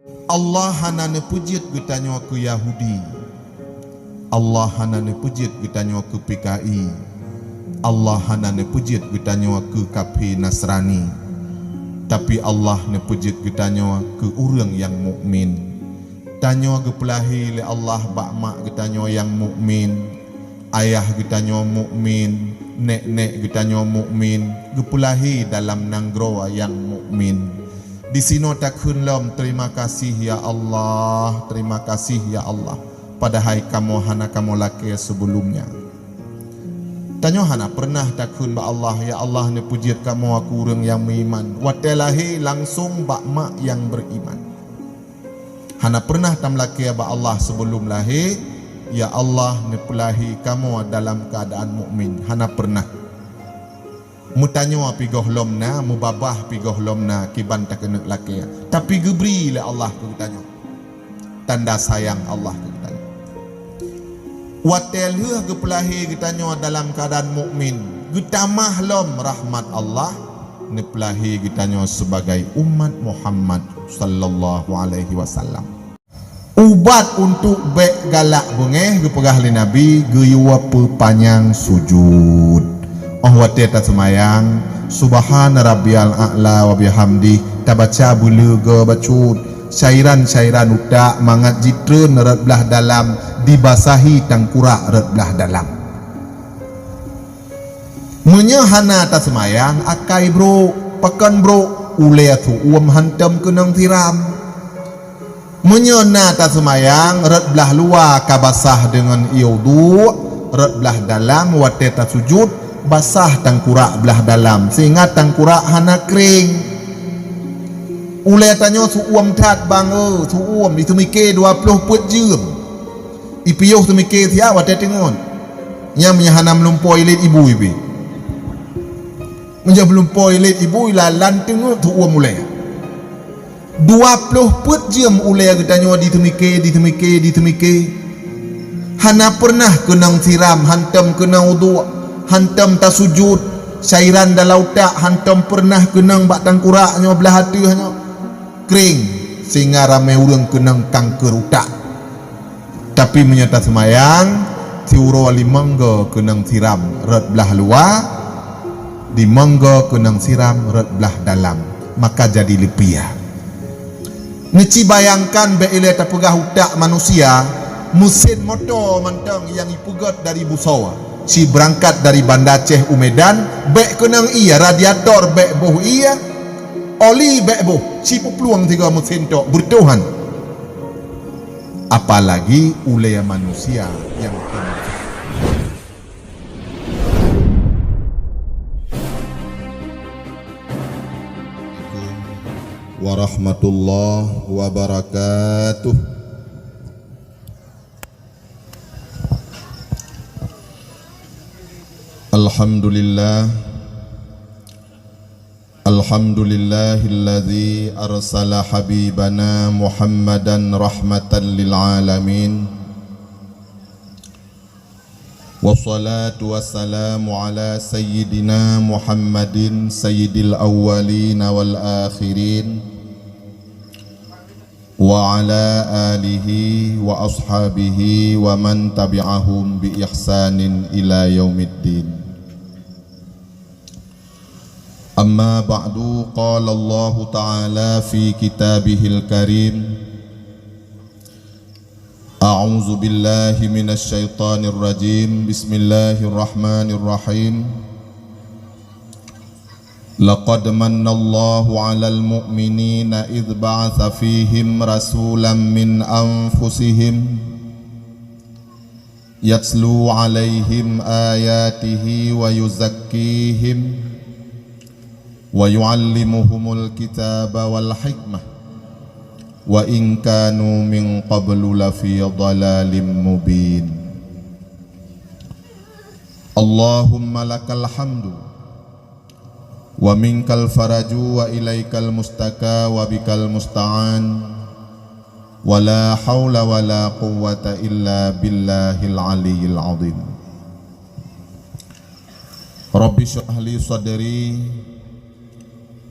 Allah hana nepujit gutanyo ku Yahudi, Allah hana nepujit gutanyo ku PKI, Allah hana nepujit gutanyo ku kafir Nasrani, tapi Allah nepujit gutanyo ku urang yang mukmin. Tanyo gepelahi le Allah bakmak gutanyo yang mukmin, ayah gutanyo mukmin, nek gutanyo mukmin, gepelahi dalam nanggro yang mukmin. Di sini takun lom, terima kasih ya Allah, terima kasih ya Allah. Padahal kamu hana kamu laki sebelumnya. Tanyo hana pernah takun ba Allah, ya Allah ne pujit kamu aku orang yang beriman. Watelahi langsung bak mak yang beriman. Hana pernah tam laki ba Allah sebelum lahir, ya Allah ne pelahi kamu dalam keadaan mukmin. Hana pernah. Mutanyo api gohlomna, mubabah pi gohlomna kiban tak kena laki. Tapi gebri le Allah ku tanyo. Tanda sayang Allah ku tanyo. Watel heuh gepelahi gitanyo dalam keadaan mukmin. Getamah lom rahmat Allah ne pelahi gitanyo sebagai umat Muhammad sallallahu alaihi wasallam. Ubat untuk bek galak bengeh gepegah li Nabi geyuwa panjang sujud. Oh wate ta semayang subhana rabbiyal a'la wa bihamdi tabaca bulu go bacut cairan-cairan utak mangat jitreun ret belah dalam dibasahi tangkurak ret belah dalam. Menyahana ta semayang akai bro pakan bro ule tu uam hantam kenang tiram. Menyana ta semayang ret belah luar kabasah dengan iudu ret belah dalam wate ta sujud basah tangkurak belah dalam sehingga tangkurak hana kering. Ulai tanyo su uam tat bang su uam itu mikir 20 put jam ipiuh tu mikir tia wate tengon nya menyahana melumpoi lit ibu ibi menja melumpoi lit ibu lalan tengon tu uam ulai 20 put jam ulai tanyo di tu mikir hana pernah kenang siram hantam kenang wudu hantam tak sujud cairan dalam utak hantam pernah kenang bak tangkuraknya belah hati hanya kering sehingga ramai orang kenang kanker utak. Tapi menyata semayang tiuro wali mangga kenang siram red belah luar, di mangga kenang siram red belah dalam, maka jadi lepiah. Ngeci bayangkan be ile tapegah utak manusia mesin motor mantang yang ipugat dari Busawa. Si berangkat dari Banda Aceh Umedan, bek kenang iya radiator bek boh iya, oli bek boh, si peluang 3 mesin tok bertuhan. Apalagi ulaya manusia yang warahmatullahi wabarakatuh. Alhamdulillahilladzi arsala habibana Muhammadan rahmatan lil alamin. Wassalatu wassalamu ala sayyidina Muhammadin sayyidil awwalin wal akhirin wa ala alihi wa ashabihi wa man tabi'ahum bi ihsanin ila yaumiddin. Amma ba'du, qala Allah Ta'ala fi kitabihil karim, a'udzu billahi minasy syaithanir rajim, bismillahirrahmanirrahim. Laqad manna Allahu 'alal mu'minina idh ba'atha fihim rasulan min anfusihim yatslu 'alaihim ayatihi wa yuzakkihim wa yu'allimuhumul kitaba wal hikmah wa in kanu min qablu lafi dhalalim mubin. Allahumma lakal hamdu wa minkal faraju wa ilaikal mustaka wa bikal musta'an wa la hawla wa la quwwata illa billahil aliyyil azim. Rabbi shrah li sadri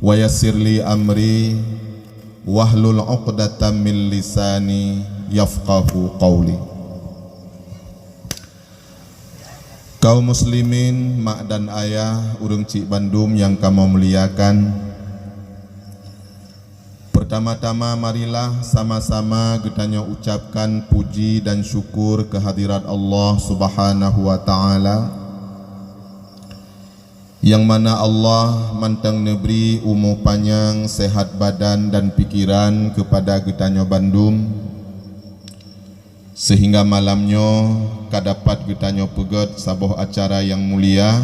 wa yassir li amri wahlul 'uqdatam min lisani yafqahu qawli. Kaum muslimin, mak dan ayah, urang Cik Bandung yang kamu muliakan, pertama-tama marilah sama-sama kita ucapkan puji dan syukur kehadirat Allah Subhanahu wa taala, yang mana Allah mantang neberi umur panjang, sehat badan dan pikiran kepada kita Bandung, sehingga malamnya kadapat kita pegat sabuh acara yang mulia,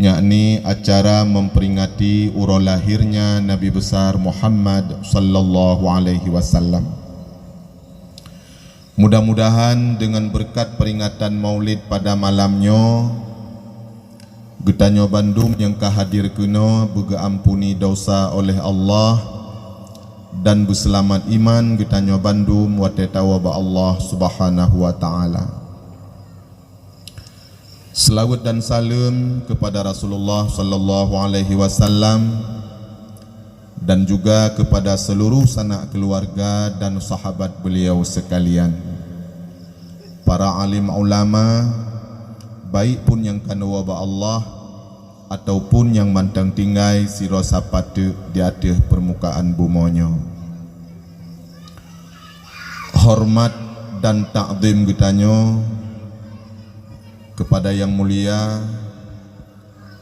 yakni acara memperingati urau lahirnya Nabi besar Muhammad sallallahu alaihi wasallam. Mudah-mudahan dengan berkat peringatan Maulid pada malamnya, getanyo Bandung yang kahadir kena bega ampuni dosa oleh Allah dan berselamat iman getanyo Bandung wa tetawa ba Allah Subhanahu wa taala. Selawat dan salam kepada Rasulullah sallallahu alaihi wasallam dan juga kepada seluruh sanak keluarga dan sahabat beliau sekalian. Para alim ulama, baik pun yang kanwa ba Allah ataupun yang mantang tinggai sira sapatu di atas permukaan bumonyo. Hormat dan takdim getanyo kepada yang mulia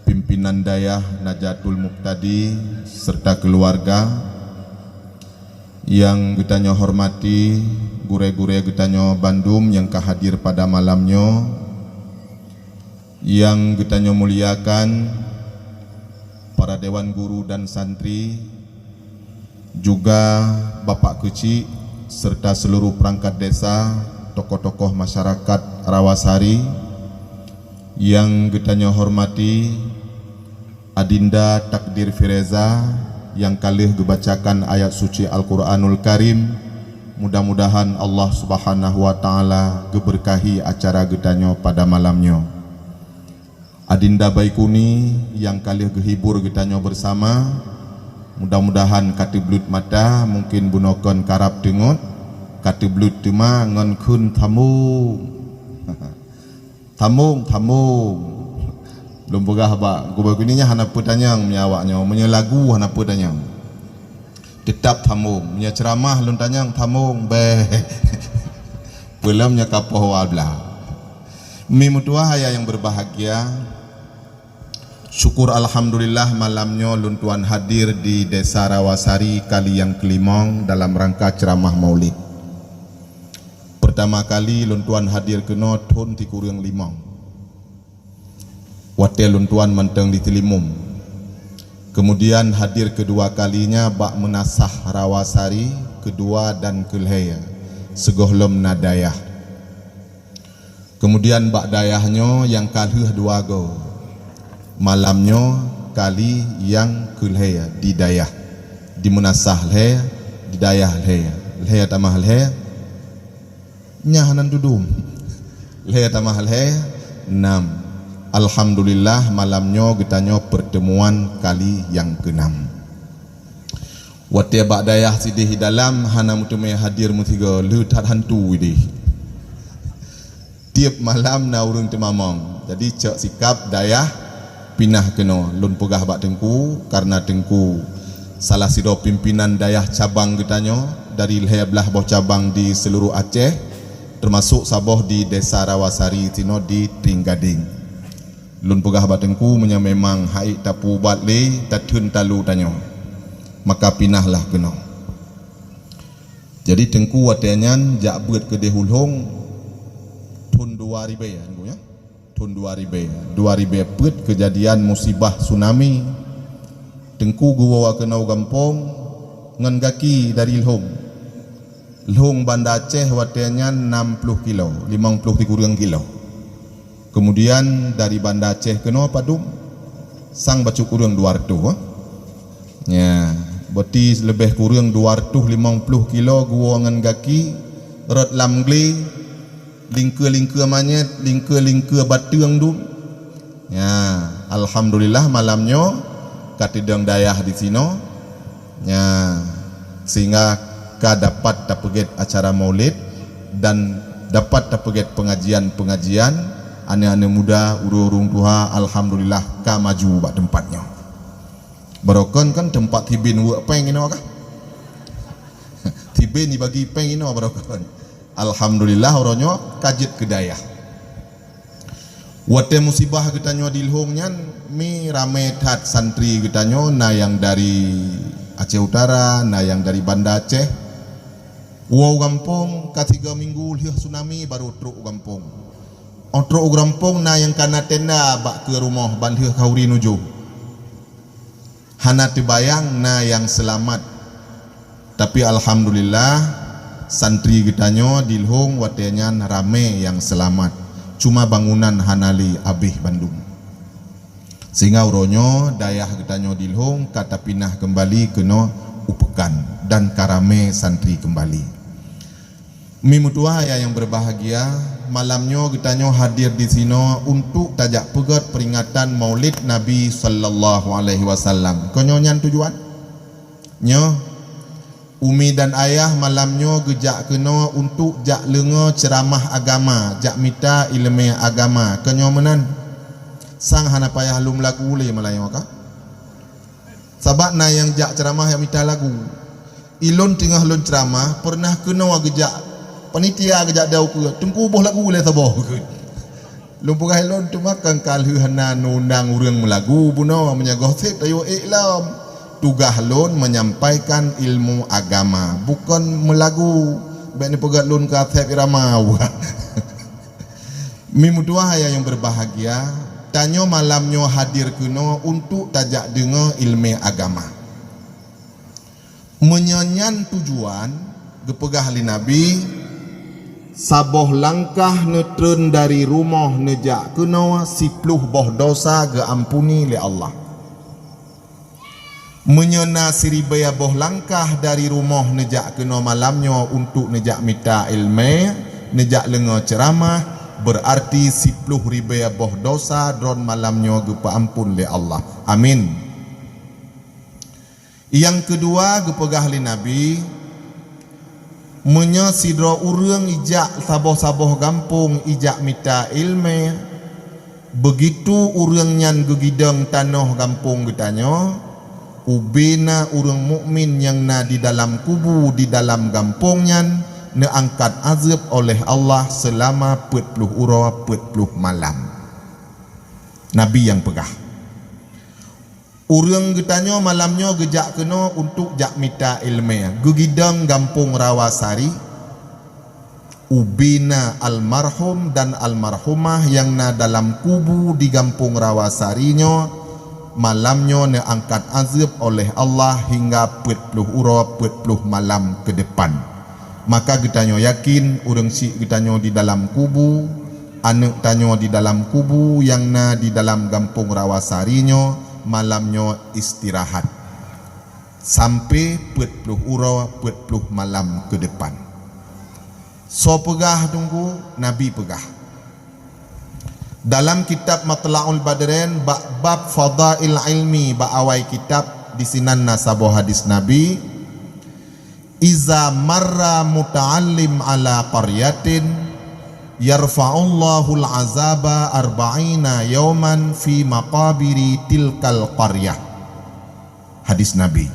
pimpinan dayah Najatul Muqtadi serta keluarga, yang getanyo hormati gure-gure getanyo Bandung yang kahadir pada malamnya, yang getanyo muliakan para dewan guru dan santri, juga bapak kecil serta seluruh perangkat desa, tokoh-tokoh masyarakat Rawasari, yang getanyo hormati Adinda Takdir Fireza yang kalih gebacakan ayat suci Al-Quranul Karim. Mudah-mudahan Allah Subhanahu wa taala geberkahi acara getanyo pada malamnya. Adinda Baikuni yang kalih gehibur getanyo bersama, mudah-mudahan kati blut mata mungkin bunokon karab dengot, kati blut tema ngon kun tamung tamung belum begah ba gubaguninya hana putanyang menyawaknya punya lagu hana putanyang tetap tamung punya ceramah luntanyang tamung be pelamnya kapoh wabla. Mi mutua haya yang berbahagia, syukur alhamdulillah malamnya luntuan hadir di Desa Rawasari kali yang kelimong dalam rangka ceramah Maulid. Pertama kali luntuan hadir kena tahun 35. Wate luntuan menteng di Tilimum. Kemudian hadir kedua kalinya bak menasah Rawasari kedua dan Kelhaya segohlom nadayah. Kemudian bak dayahnya yang kalih dua go. Malamnya kali yang Kelhaya di dayah, di menasah Lhaya, di dayah Lhaya. Lhaya tamah Lhaya nyahanan dudum Lhaya tamah Lhaya 6. Alhamdulillah malamnya getanyo pertemuan kali yang ke-6. Watia bak dayah sidih dalam hana mutume hadir mutiga lutat hantu widih. Tiap malam na urung temamong. Jadi cak sikap dayah pinah kena lun pegah bak Tengku, karena Tengku salah sido pimpinan dayah cabang getanyo dari Lhaya belah boh cabang di seluruh Aceh, termasuk saboh di Desa Rawasari tino di Tinggading. Lun pegah bak Tengku punya memang haik tapu bat le tatun talu tanyo, maka pinahlah kena. Jadi Tengku watenyan jak buat ke dehulhong tahun 2000 ya ya. Tahun 2000 put kejadian musibah tsunami. Tengku gua kena gampong ngan gaki dari Lhong Banda Aceh watenya 60 kilo 50 kurang kilo. Kemudian dari Banda Aceh kena Padum sang bacu kurang 200 ya, berarti lebih kurang 250 kilo gua ngan gaki rot lamgle lingkua manyet lingkua batuang dum ya. Alhamdulillah malamnya katidang dayah di sino ya sehingga ka dapat dapeget acara maulid dan dapat dapeget pengajian-pengajian ane-ane muda urung tuha alhamdulillah ka maju bak tempatnya. Barokon kan tempat tibin wa peng ino kah? Tibin dibagi peng ino barokon. Alhamdulillah oronyo kajit kedaya. Wate musibah getanyo dilhongnya mi rame tat santri getanyo na yang dari Aceh Utara, na yang dari Banda Aceh. Wow gampung ka 3 minggu lihat tsunami baru truk gampung. Truk gampung na yang kana tenda bak ke rumah banlih kauri nuju. Hana tibayang na yang selamat. Tapi alhamdulillah santri getanyo dilhong watenya rame yang selamat. Cuma bangunan hanali abih Bandung. Sehingga uronyo dayah getanyo dilhong kata pinah kembali kena upekan dan karame santri kembali. Mimutua yang berbahagia, malamnya getanyo hadir di sino untuk tajak pegat peringatan Maulid Nabi sallallahu alaihi wasallam. Konyonyan tujuan? Nyo Umi dan ayah malamnya gejak kena untuk jak lenga ceramah agama, jak mita ilmu agama. Kenyomenan sang hana payah lum lagu le Melayu maka. Sabak na yang jak ceramah yang mita lagu. Ilon tengah lon ceramah pernah kena gejak panitia gejak dau ke tengku boh lagu le saboh ke. Lumpur ilon tu makan kalhu hana nundang urang melagu buno menyagoh set ayo iklam. Tugas lon menyampaikan ilmu agama, bukan melagu. Baik ni pegat lon ke athep irama. Mimutua yang berbahagia, tanyo malamnya hadir kuno untuk tajak dengar ilmu agama. Menyanyan tujuan gepegah li Nabi saboh langkah netren dari rumah nejak kuno 10 boh dosa ge ampuni li Allah. Menyena siribaya boh langkah dari rumah nejak kena malamnya untuk nejak mita ilmu, nejak lenga ceramah, berarti 10 ribaya boh dosa dron malamnya gepa ampun le Allah. Amin. Yang kedua gepegah li Nabi menya sidra urang ijak saboh-saboh gampung ijak mita ilmu, begitu urang nyan gegidang tanah gampung getanyo ubena urang mukmin yang na di dalam kubu di dalam gampungnya ne angkat azab oleh Allah selama 40 ura 40 malam. Nabi yang pegah. Urang getanyo malamnya gejak kena untuk jak mita ilmu. Gegidang gampung Rawasari ubena almarhum dan almarhumah yang na dalam kubu di gampung Rawasarinya malamnya ne angkat azab oleh Allah hingga 40 ura 40 malam ke depan. Maka getanyo yakin urang si getanyo di dalam kubu, anak tanyo di dalam kubu yang na di dalam gampung Rawasarinya malamnya istirahat sampai 40 ura 40 malam ke depan. So pegah tunggu Nabi pegah. Dalam kitab Matla'ul Badrain bab fadail ilmi awai kitab di sinan nasabo hadis Nabi iza marra muta'allim ala qaryatin yarfa'ullahu al-azaba 40 yawman fi maqabiri tilkal qaryah. Hadis Nabi,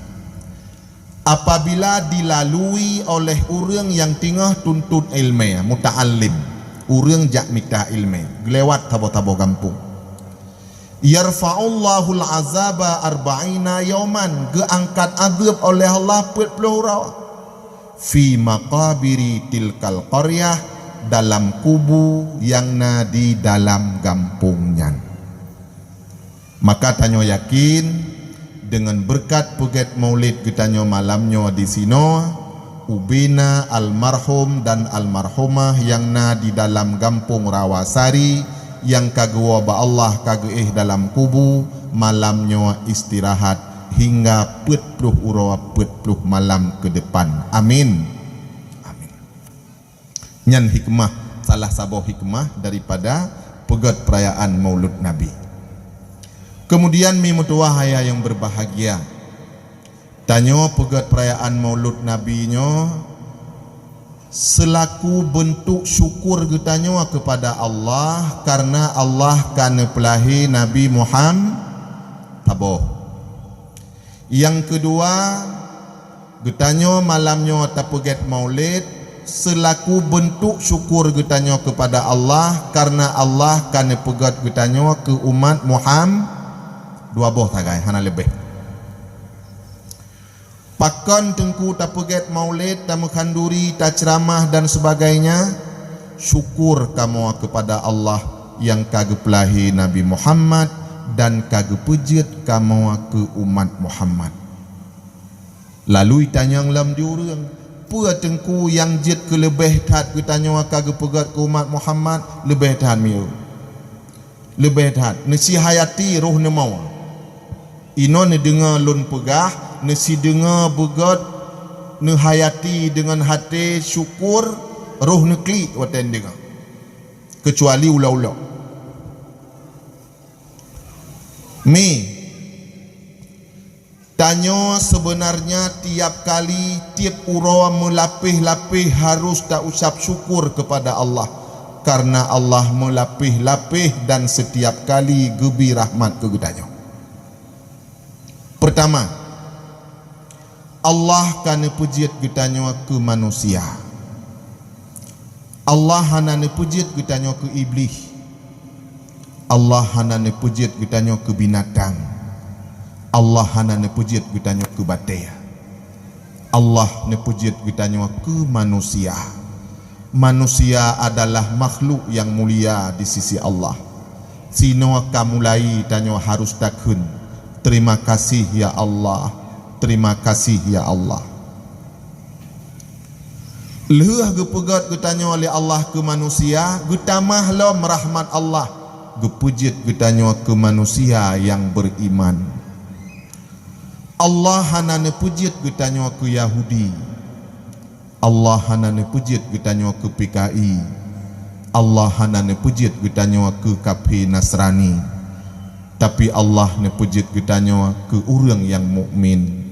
apabila dilalui oleh orang yang tengah tuntut ilmu muta'allim, urang jak mita ilmu gelewat tabo-tabo gampung, yarfa'ullahu al-azaba 40 yawman geangkat azab oleh Allah 40 ura fi maqabiri tilkal qaryah dalam kubu yang na di dalam gampungnya. Maka tanyo yakin dengan berkat peget maulid getanyo malamnya di sino ubina almarhum dan almarhumah yang na di dalam gampung Rawasari yang kagua ba Allah kageih dalam kubu malamnya istirahat hingga 40 ura 40 malam ke depan. Amin. Amin. Nyan hikmah salah satu hikmah daripada pegat perayaan Maulud Nabi. Kemudian mimutuah yang berbahagia, Tanya pegat perayaan Maulud Nabi-nya selaku bentuk syukur getanya kepada Allah karena Allah kana pelahi Nabi Muhammad taboh. Yang kedua, getanya malamnya tapegat Maulid selaku bentuk syukur getanya kepada Allah karena Allah kana pegat getanya ke umat Muhammad dua boh tagai hana lebih. Pakan tengku tak pegat Maulid, tak mengkanduri, tak ceramah dan sebagainya. Syukur kamu kepada Allah yang kagak pelahi Nabi Muhammad dan kagak pujit kamu ke umat Muhammad. Lalu tanya lam diurang, apa tengku yang jid ke lebih tat tanya kagak pegat ke umat Muhammad lebih tat miu. Lebih tat nasi hayati roh ne mau. Ino ne dengar lun pegah nasi dengar begat ne hayati dengan hati syukur roh ne klik watan dengar kecuali ulau-ulau tanya sebenarnya tiap kali tiap ura melapih-lapih harus tak ucap syukur kepada Allah karena Allah melapih-lapih dan setiap kali gebi rahmat ke getanya. Pertama, Allah kana pujit getanya ke manusia. Allah hana ne pujit getanya ke iblis. Allah hana ne pujit getanya ke binatang. Allah hana ne pujit getanya ke bataya. Allah ne pujit getanya ke manusia. Manusia adalah makhluk yang mulia di sisi Allah. Sino kamulai tanya harus takun. Terima kasih ya Allah. Terima kasih ya Allah. Leuh gepegat getanya oleh Allah ke manusia, getamah lom rahmat Allah. Gepujit getanya ke manusia yang beriman. Allah hana ne pujit getanya ke Yahudi. Allah hana ne pujit getanya ke PKI. Allah hana ne pujit getanya ke kafir Nasrani. Tapi Allah ne pujit getanya ke orang yang mukmin.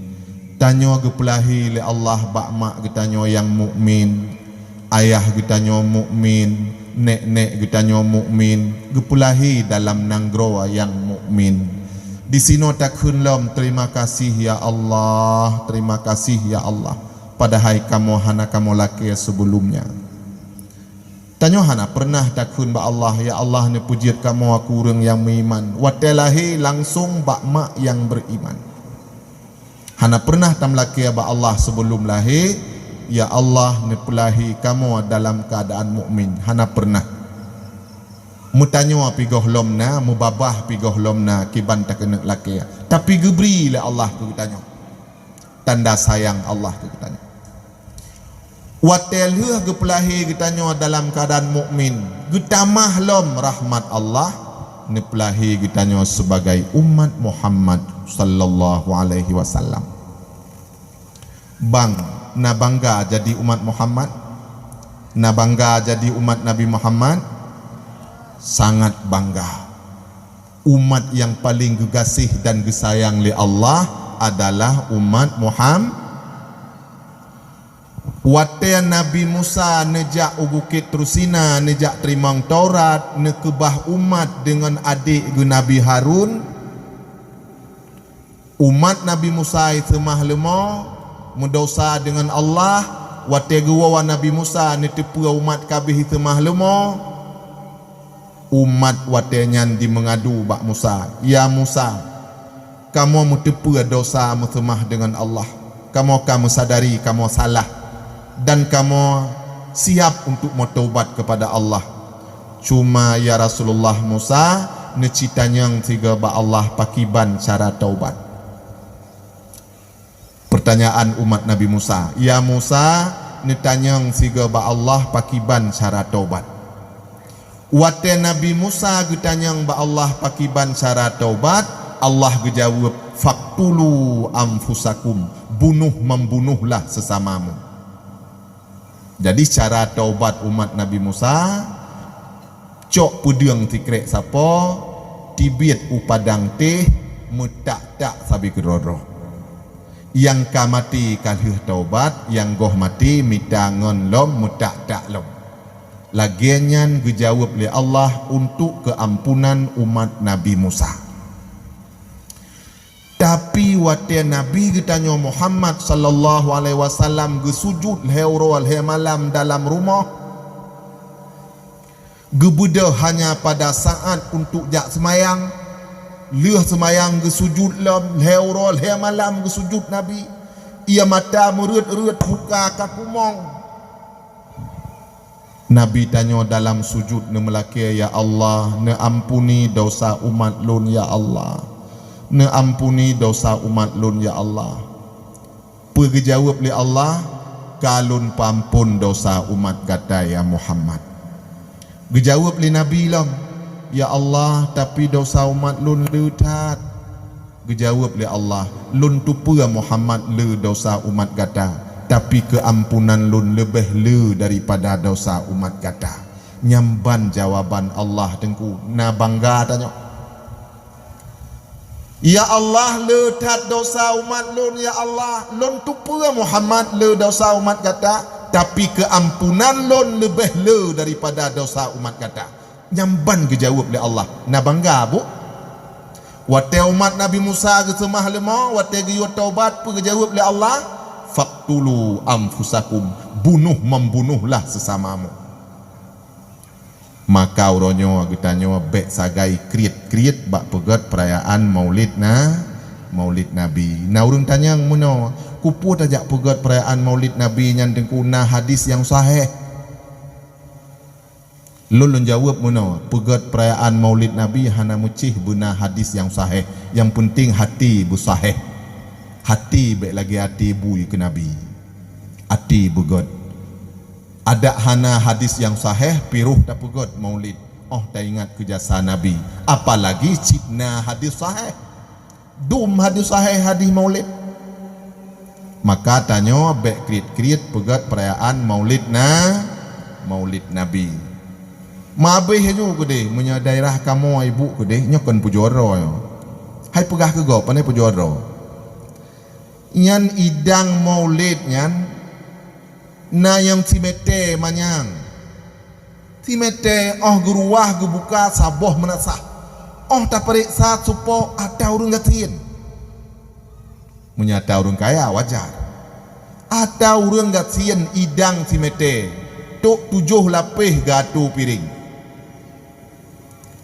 Tanya gepelahi le Allah bakmak getanya yang mukmin, ayah getanya mukmin, nek-nek getanya mukmin, gepelahi dalam nanggro yang mukmin. Di sini takun lom terima kasih ya Allah, terima kasih ya Allah. Padahal kamu hana kamu laki sebelumnya. Tanya hana pernah takun ba Allah ya Allah ne pujit kamu aku orang yang beriman. Watelahi langsung bakmak yang beriman. Hana pernah tam laki ba Allah sebelum lahir ya Allah ne pelahi kamu dalam keadaan mukmin. Hana pernah. Mutanyo pigoh lomna mubabah pigoh lomna kiban tak kena laki. Tapi gebri le Allah ku tanya. Tanda sayang Allah ku tanya. Watelheh gepelahi getanya dalam keadaan mukmin, getamah lom rahmat Allah nepelahi getanya sebagai umat Muhammad sallallahu alaihi wasallam. Bang, na bangga jadi umat Muhammad, na bangga jadi umat Nabi Muhammad, sangat bangga. Umat yang paling gegasih dan gesayang oleh Allah adalah umat Muhammad. Wate Nabi Musa nejak Bukit Trusina, nejak terimang Taurat, nekebah umat dengan adik Nabi Harun. Umat Nabi Musa itu mahlema mendosa dengan Allah. Wate gua Nabi Musa netepu umat kabeh itu mahlema. Umat wate nyan di mengadu bak Musa, ya Musa, kamu metepu dosa mutemah dengan Allah. Kamu sadari kamu salah. Dan kamu siap untuk bertaubat kepada Allah. Cuma ya Rasulullah Musa necitanyang tiga ba Allah pakiban cara taubat. Pertanyaan umat Nabi Musa, ya Musa netanyang tiga ba Allah pakiban cara taubat. Wate Nabi Musa getanyang ba Allah pakiban cara taubat, Allah gejawab faktulu anfusakum, membunuhlah sesamamu. Jadi cara taubat umat Nabi Musa, cok pudeng tikrek sapo, tibit upadang teh, metak-tak sabi kedoro. yang ka mati kalih taubat, yang goh mati mita ngon lom mutak tak lom. Lagiannya dijawab oleh Allah untuk keampunan umat Nabi Musa. Tapi waktu Nabi ditanya Muhammad sallallahu alaihi wasallam gesujud leurol he malam dalam rumah, gebuda hanya pada saat untuk jak semayang, leh semayang gesujud leurol he malam gesujud Nabi, ia mata merut-rut buka kakumong. Nabi tanya dalam sujud ne melaki, ya Allah, ne ampuni dosa umat lun ya Allah, ne ampuni dosa umat lun ya Allah. Pergi jawab li Allah, kalun pampun dosa umat kata ya Muhammad. Gejawab li Nabi lam, ya Allah, tapi dosa umat lun letat. Gejawab li Allah, lun tupua Muhammad le dosa umat kata, tapi keampunan lun lebih le daripada dosa umat kata. Nyamban jawaban Allah tengku, na bangga tanya, ya Allah, letat dosa umat lun ya Allah, lun tupua Muhammad le dosa umat kata, tapi keampunan lun lebih le daripada dosa umat kata. Nyamban kejawab oleh Allah, na bangga bu. Wate umat Nabi Musa ke semah lemah, wate giyut taubat pu kejawab oleh Allah, faqtulu anfusakum, membunuhlah sesamamu. Maka uronyo getanyo bek sagai kriet bak pegat perayaan maulid Nabi. Na urang tanya muno, kupu tajak pegat perayaan maulid Nabi nyan dengkuna hadis yang sahih. Lulun jawab muno, pegat perayaan maulid Nabi hana mucih guna hadis yang sahih. Yang penting hati bu sahih. Hati baik lagi hati bui ke Nabi, hati begot. Ada hana hadis yang sahih piruh tak begot maulid, oh tak ingat kejasa Nabi, apalagi cipna hadis sahih, dum hadis sahih hadis maulid. Maka tanya baik kriet begot perayaan maulid Nabi. Mabih ju kede punya daerah kamu ibu kede nyokon pujoro yo. Hai pegah ke go pandai pujoro. Nyan idang maulid nyan na yang timete manyang timete oh geruah gebuka saboh menasah oh tak periksa supo ada urung gatin menyata urung kaya wajar ada urung gatin idang timete tuk 7 lapih gatu piring.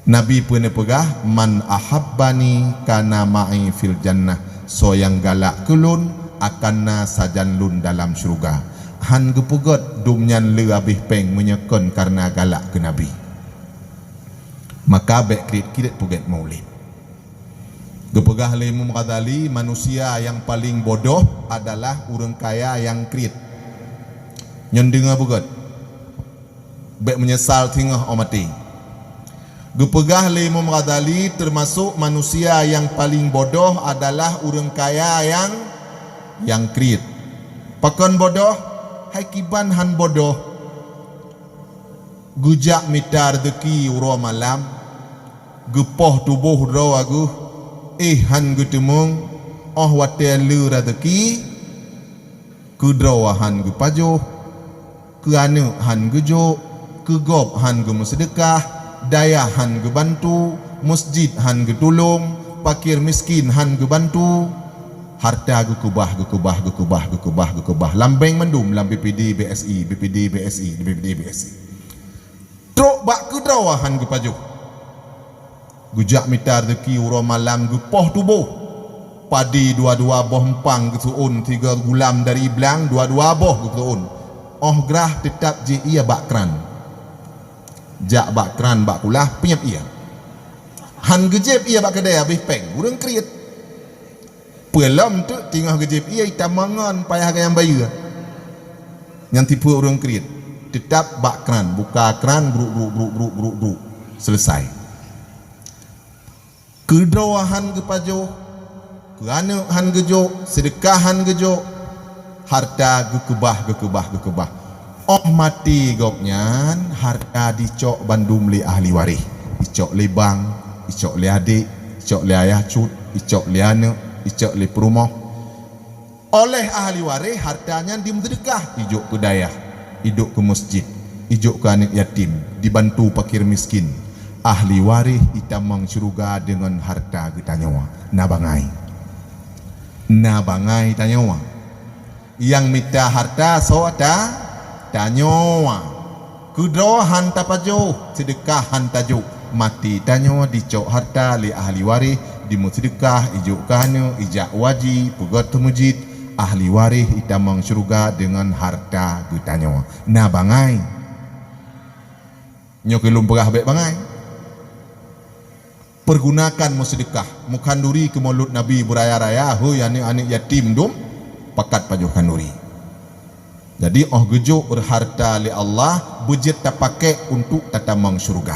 Nabi pun pegah, man ahabbani kana ma'i fil jannah, so yang galak kelun akanna sajan lun dalam syurga. Han gepugot dumnyan le abih peng menyekon karena galak ke Nabi. Maka bek krit puget maulid. Gepegah le Imam Ghazali, manusia yang paling bodoh adalah orang kaya yang krit. Nyendenga puget. Bek menyesal tingah mati. Gepegah le Imam Ghazali, termasuk manusia yang paling bodoh adalah orang kaya yang krit. Pakon bodoh, hai kiban han bodoh. Gujak mitar deki uro malam, gepoh tubuh ro agu, han gutemung, oh wate le rezeki, kudro han gupajo, keanu han gujo, kegop han gumussedekah, daya han gebantu, masjid han getulung, pakir miskin han gebantu, harta gekubah, lambeng mendum lam BPD BSI. Truk bak kedrawa han gepaju, gujak mitar deki uro malam gepoh tubuh, padi 22 boh empang gesuun, 3 gulam dari belang 22 boh gesuun, oh gerah tetap je ia bakran. Jak bak keran bak kulah penyap ia. Han gejep ia bak kedai habis peng. Urang kriet. Pelam tu tinggal gejep ia hitam mangan payah yang bayu. Yang tipu urang kriet. Tetap bak keran, buka keran bruk. Selesai. Kedawahan gepajo, kerana han gejo, sedekahan gejo, harta gekebah. Oh mati goknyan harta dicok bandum li ahli waris, dicok li bang, dicok li adik, dicok li ayah cut, dicok li anak, dicok li perumah. oleh ahli waris hartanya dimsedekah, ijuk ke dayah, ijuk ke masjid, ijuk ke anak yatim, dibantu fakir miskin. Ahli waris itamang syurga dengan harta kita nyawa. Na bangai tanyawa. Yang minta harta soata tanyawa. Kudro hanta pajo, sedekah hanta jo. Mati tanyawa dicok harta li ahli waris, dimusedekah ijuk kahnya, ijak wajib, pegot masjid. Ahli waris itamang syurga dengan harta kita nyawa. Na bangai. Nyokilum perah baik bangai. Pergunakan musedekah mukanduri ke mulut Nabi beraya-raya hu anik yatim dum pakat pajuh kanduri. Jadi gejuk berharta li Allah budget tak pakai untuk tatamang syurga.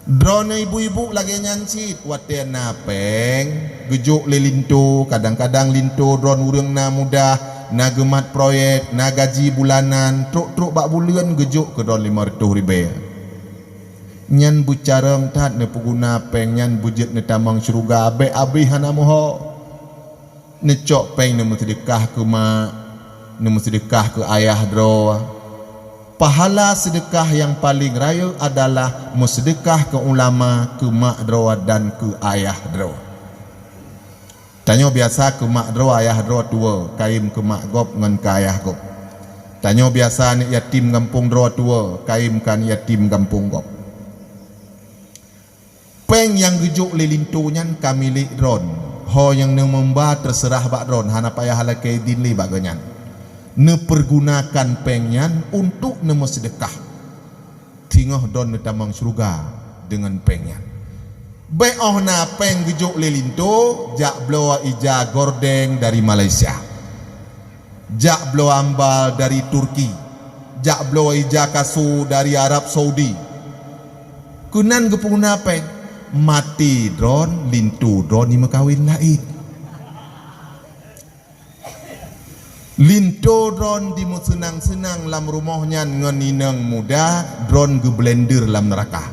Drone ibu-ibu lagi nyancit waten napeng gejuk le linto, kadang-kadang linto drone urang na mudah na gemat proyek na gaji bulanan truk-truk bak bulan gejuk ke drone 500,000. Nyan bucareng tat ne peguna peng nyan budget ne tamang syurga abe hana moho ne cok peng ne sedekah ke mak, ne sedekah ke ayah dro. Pahala sedekah yang paling raya adalah bersedekah ke ulama, ke mak dro dan ke ayah dro. Tanya biasa ke mak dro ayah dro tua, kaim ke mak gop ngan ke ayah gop. Tanya biasa ni yatim kampung dro tua, kaim kan yatim kampung gop. Peng yang gejuk lilintunya kami li dron. Ho yang ne memba terserah bak dron, hana payah hala kaidin li baganyan. Ne pergunakan pengyan untuk ne sedekah. Tingah don ne tamang syurga dengan pengyan. Beoh na peng gejuk lilinto, jak bloa ija gordeng dari Malaysia. Jak bloa ambal dari Turki. Jak bloa ija kasu dari Arab Saudi. Kunan gepuna peng mati dron, lintu dron ni makawin lain. Linto dron di senang-senang lam rumahnya ngan inang muda, dron ge blender lam neraka.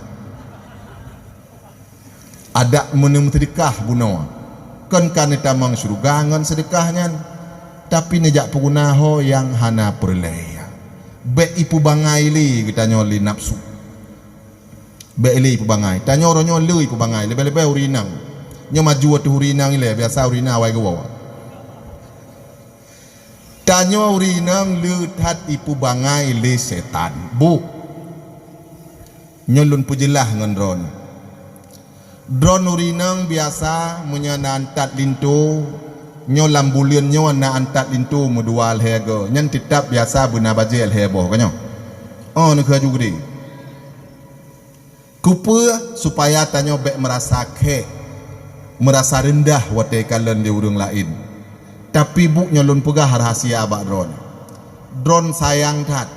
Ada menem sedekah buno. Kan tamang syurga ngan sedekahnya. Tapi nejak peguna ho yang hana perlaya. Be ipu bangai li kita nyoli nafsu. Be li ipu bangai. Tanyo ronyo li ipu bangai, lebe-lebe urinang. Nyo maju tu urinang ile biasa urina wai ge wawa. Tanyo urinang lehat ipu bangai le setan. Bu. Nyolun pujilah ngan dron. Dron urinang biasa munya na antat lintu. Nyo lambulian nyo na antat lintu mudual hego. Nyan titap biasa buna bajel hebo kanyo. Oh nak juga di. Kupa supaya tanyo bek merasa ke, merasa rendah watai kalen di urang lain. Tapi bu nyolun pegah rahasia abak dron. Dron sayang tat.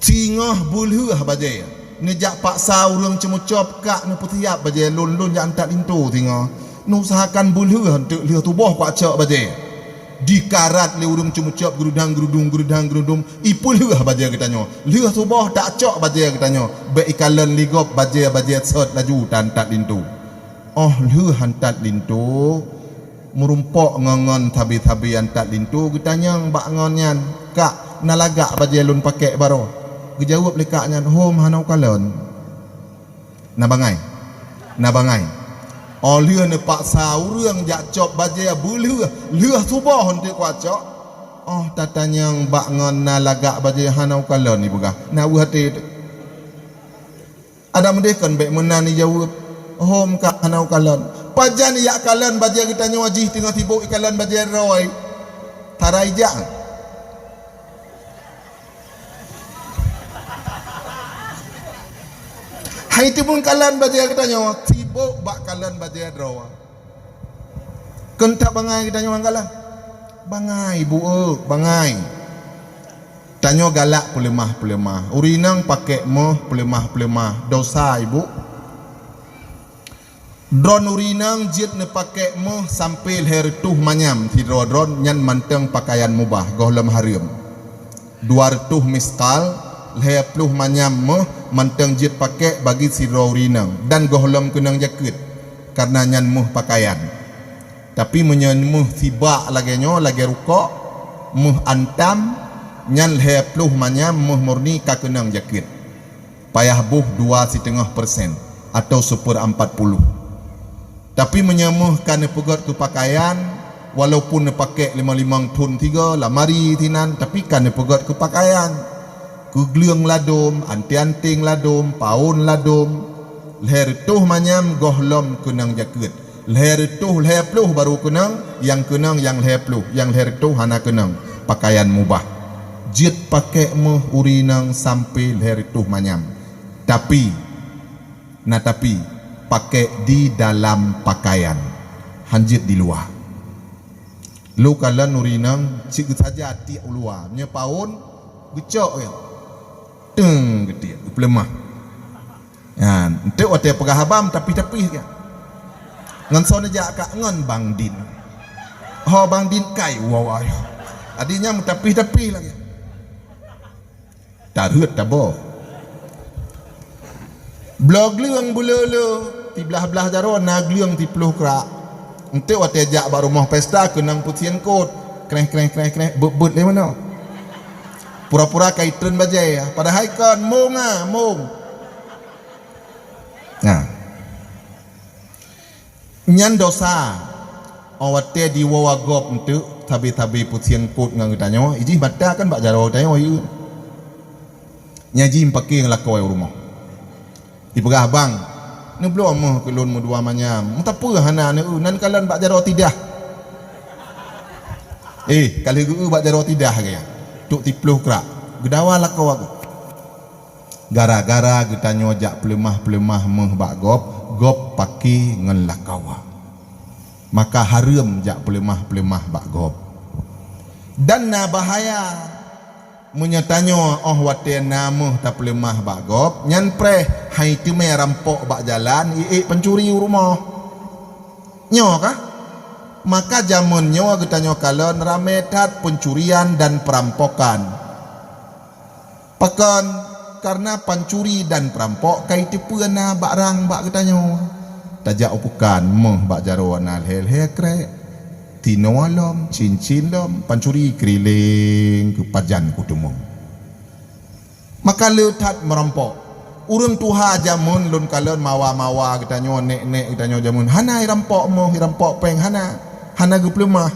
Cingah bulhuh bajai. Nejak paksa urang cemucop kak ne putiap bajai lun-lun jak antak lintu tingah. Nu usahakan bulhuh untuk lihat tubuh pak cak bajai. Dikarat le urang cemucop gerudang. Ipulhuh bajai katanya. Lihat tubuh tak cak bajai katanya. Be ikalan ligop bajai set laju tantak lintu. Oh lihat hantat lintu. Merumpok ngongon tabi-tabi antak lintu getanya bak ngonyan kak nalagak bajelun pakai baro gejawab lekaknya hom hanau kalon nabangai oleh ne paksa urang jak cop bajel buleuh leuh subah henteu kuacok oh tatanya bak ngon nalagak bajel hanau kalon ni begah na hati ada mendekan baik menani jawab hom kak hanau kalon pajan ya kalan bajai kita wajih tengah tibuk ikalan bajai roy tarai jang hai tibun kalan bajai kita nyawa tibuk bak kalan bajai roy kentak bangai kita nyawa kalan bangai bu bangai tanyo galak pelemah urinang pakai moh pelemah dosa ibu. Dron urinang jit ne pakai moh sampai hertuh manyam ti dron nyan manteng pakaian mubah gohlem harim 200 miskal lepluh manyam moh manteng jit pakai bagi si urinang dan gohlem kenang jakut karena nyan moh pakaian Tapi menyemuh tibak lagi nyo lagi rukuk muh antam nyan he pluh manyam muh murni ka kenang jakit. Payah buh 2,5% atau 1/40. Tapi menyemuh kan pegot ke pakaian walaupun pakai 5 tun 3 lamari tinan tapi kan pegot ke pakaian ku gleung ladum anti-anting ladum paun ladum leher tuh manyam gohlom kenang jakit. Leher tuh leher pluh baru kenang yang leher pluh yang leher tuh hana kenang pakaian mubah. Jit pakai muh urinang sampai leher tuh manyam. Tapi pakai di dalam pakaian, hanjit di luar. Lu kalau nurinang cik saja hati luar, nya paun gecok ya, teng gede, lemah. Ya, ente waktu pegah habam tapi ya. Ngan son aja kak ngan bang din, bang din kai wawai, adinya tapi lagi. Tarut tabo. Blog leung bulele ti belah-belah jaro na gleung ti puluh krak. Ente waktu ajak bak rumah pesta kenang putian kot. Kreh but le mana? Pura-pura kaitan bajai padahal kan mung. Nah. Nyan dosa. Awate di wawagop ente tabi putian kot ngang tanyo, iji mata kan bak jaro tanyo yu. Nyaji pakai ngelakau rumah. Dipegah bang, ni belum mah kelun mu dua manyam. Mu tak apa hana ni nan kalan bak jaro tidak. Kali gu bak jaro tidak ke ya. Tuk tipluh krak. Gedawa lah kau aku. Gara-gara kita nyojak pelemah meh bak gop paki ngan lakawa. Maka haram jak pelemah bak gop. Dan na bahaya menyatanyo wate namuh tak pelemah bak gop nyan preh hai tu me rampok bak jalan pencuri rumah nyo kah maka zaman nyo kita nyo kalon rame tat pencurian dan perampokan pakan karena pencuri dan perampok kai tu pena barang bak kita nyo tajak upukan meh bak jaro nal hel krek tino lom, cincin lom, pancuri keriling ke pajan kutumung. Maka letat merampok. Urang tuha jamun lun kalon mawa kita nyo nek kita nyo jamun. Hana rampok mo, rampok peng hana guplemah.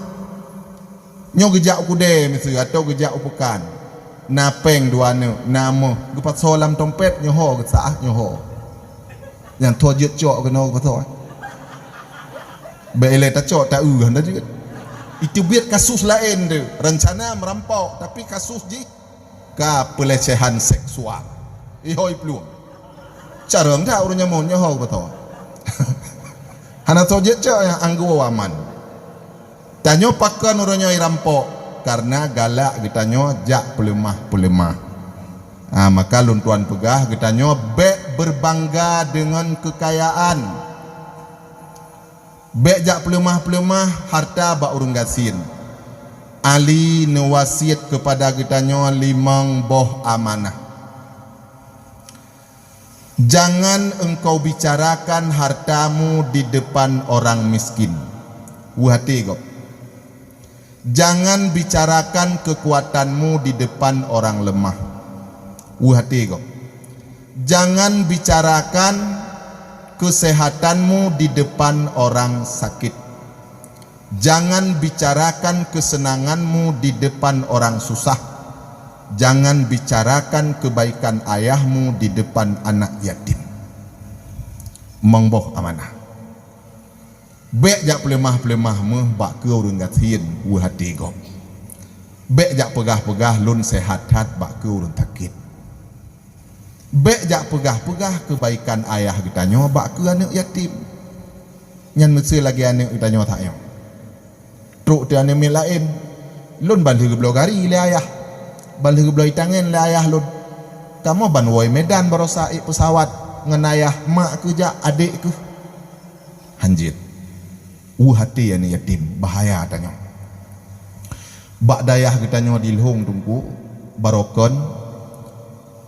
Nyo gejak kude misu atau gejak upukan. Na peng dua ne, namo gupat solam tompet nyoho gesah nyoho. Yang tojit cok kena betul. Bele tak cok tak hendak juga. Itu biar kasus lain tu. Rencana merampok tapi kasus je ka pelecehan seksual. Ihoi peluang. Cara enggak urutnya mau nyoho betul. Hana tojit cok yang anggu waman. Tanyo pakan urutnya rampok karena galak kita nyo jak pelemah. Maka lun tuan pegah kita nyo berbangga dengan kekayaan. Jak pelemah harta bak urung gasin. Ali newasiat kepada kita nyo 5 boh amanah. Jangan engkau bicarakan hartamu di depan orang miskin. Hati kau. Jangan bicarakan kekuatanmu di depan orang lemah. Hati kau. Jangan bicarakan kesehatanmu di depan orang sakit. Jangan bicarakan kesenanganmu di depan orang susah. Jangan bicarakan kebaikan ayahmu di depan anak yatim. Mengboh amanah. Bek jak pelemah meh bak ke urang gatin hati gop. Bek jak pegah lun sehat-hat bak ke urang takit. Bek jak pegah kebaikan ayah kita nyo bak ke anak yatim. Nyan mesti lagi anak kita nyo tak yo. Truk tu anak lain. Lun ban heuh blogari le ayah. Ban heuh bloi tangan le ayah lun. Kamu ban woi Medan barosa pesawat ngan ayah mak ke jak adik ke. Hanjit. Hati anak yatim bahaya tanyo. Bak dayah kita nyo dilhung tungku barokon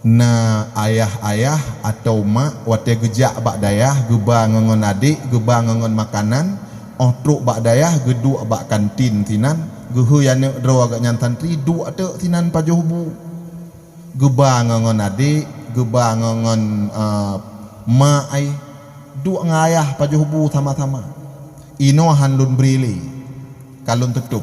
na ayah atau mak wate gejak bak dayah geba ngongon adik geba ngongon makanan truk bak dayah geduk bak kantin tinan gehu yana dro agak nyantan tri duk te tinan pajuh bu geba ngon adik geba ngon mak ai duk ngayah pajuh bu sama-sama ino hanlun brile kalun tutup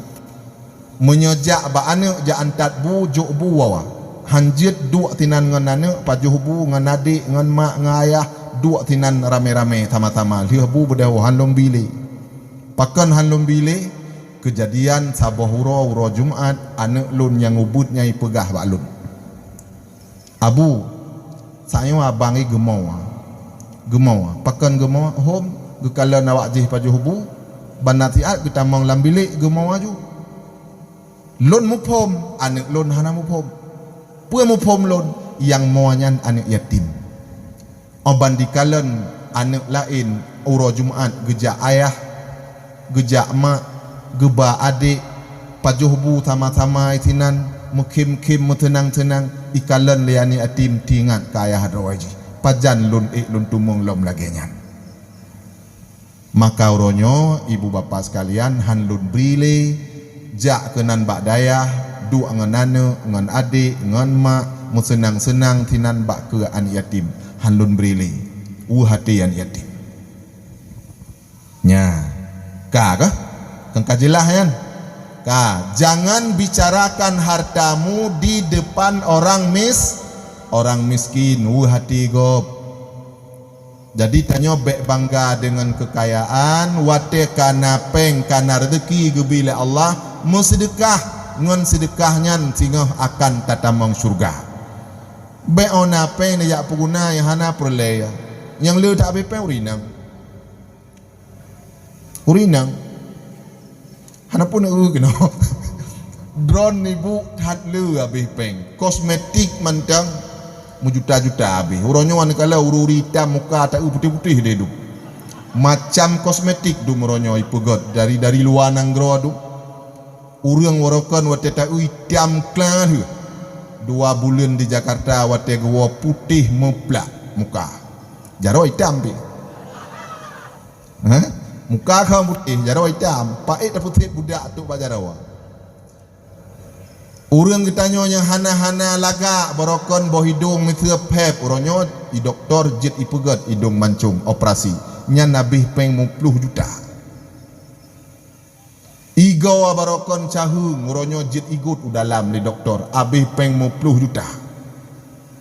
menyejak ba anak ja antat bu juk bu wawa hanjit duk tinan ngon anak pajuh bu ngon adik ngon mak ngayah duk tinan rame-rame sama-sama liah bu bedahu hanlun brile pakan hanlun bile kejadian sabah uro Jumat anak lun yang ubud nyai pegah bak lun abu saya abang i gemau pakan gemau hom gekala nawak jih pajuh bu banatiat kita mong lam bilik gemau aju lun mupom anak lun hana mupom pue mupom lun yang moanyan anak yatim oban dikalan anak lain uro Jumat gejak ayah gejak mak geba adik pajuh bu sama-sama itinan mukim-kim tenang-tenang ikalan liani atim tingat ke ayah rawaji pajan lun lun tumung lom lagenyan maka uronyo ibu bapa sekalian han lun brile jak kenan bak dayah du ngan nane ngan adik ngan mak mu senang-senang tinan bak ke an yatim han lun brile hati an yatim nya ka kan kajilah yan ka jangan bicarakan hartamu di depan orang miskin hati gob jadi tanyo bek bangga dengan kekayaan wate kana peng kana rezeki gebila Allah musedekah ngon sedekahnya sehingga akan tatamang surga bek ona peng ya puguna yang hana perleya yang lu tak bepe urinang hana pun kena drone ibu hat lu habis peng kosmetik mantang mujuta-juta habis uronyo wan kala ururi hitam muka tak putih-putih dia du macam kosmetik du meronyo ipugot dari luar nanggro du urang warokan wate tak hitam klan 2 bulan di Jakarta wate gua putih meplak muka jaro hitam pi muka kau putih jaro hitam paik putih budak tu bajarawa urang ditanya yang hana-hana laga barokon boh hidung mithiap hep uronyo i doktor jit ipegat hidung mancung operasi nya nabih peng 10 juta igo barokon cahung uronyo jit igut udalam di doktor abih peng 10 juta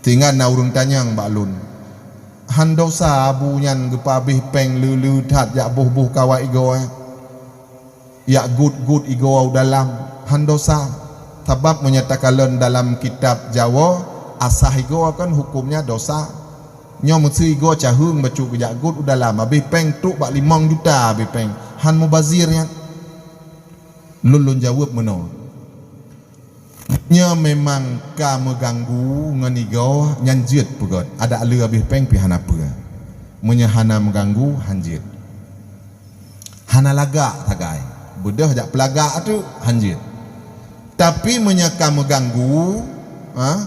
tinggal na urang tanyang baklun handosa abunyan gepabih peng lulu tat ya buh-buh kawa igo ya gut igo udalam handosa sebab menyatakan dalam kitab Jawa asah igo kan hukumnya dosa nyo mesti igo cahung bacuk jagut udah lama habis peng truk bak 5 juta habis peng han mubazirnya lulun jawab meno nya memang ka mengganggu ngan igo nyanjit pegot ada le habis peng pi hana apa menyahana mengganggu hanjit hana laga tagai bedah jak pelaga tu hanjit tapi menyeka mengganggu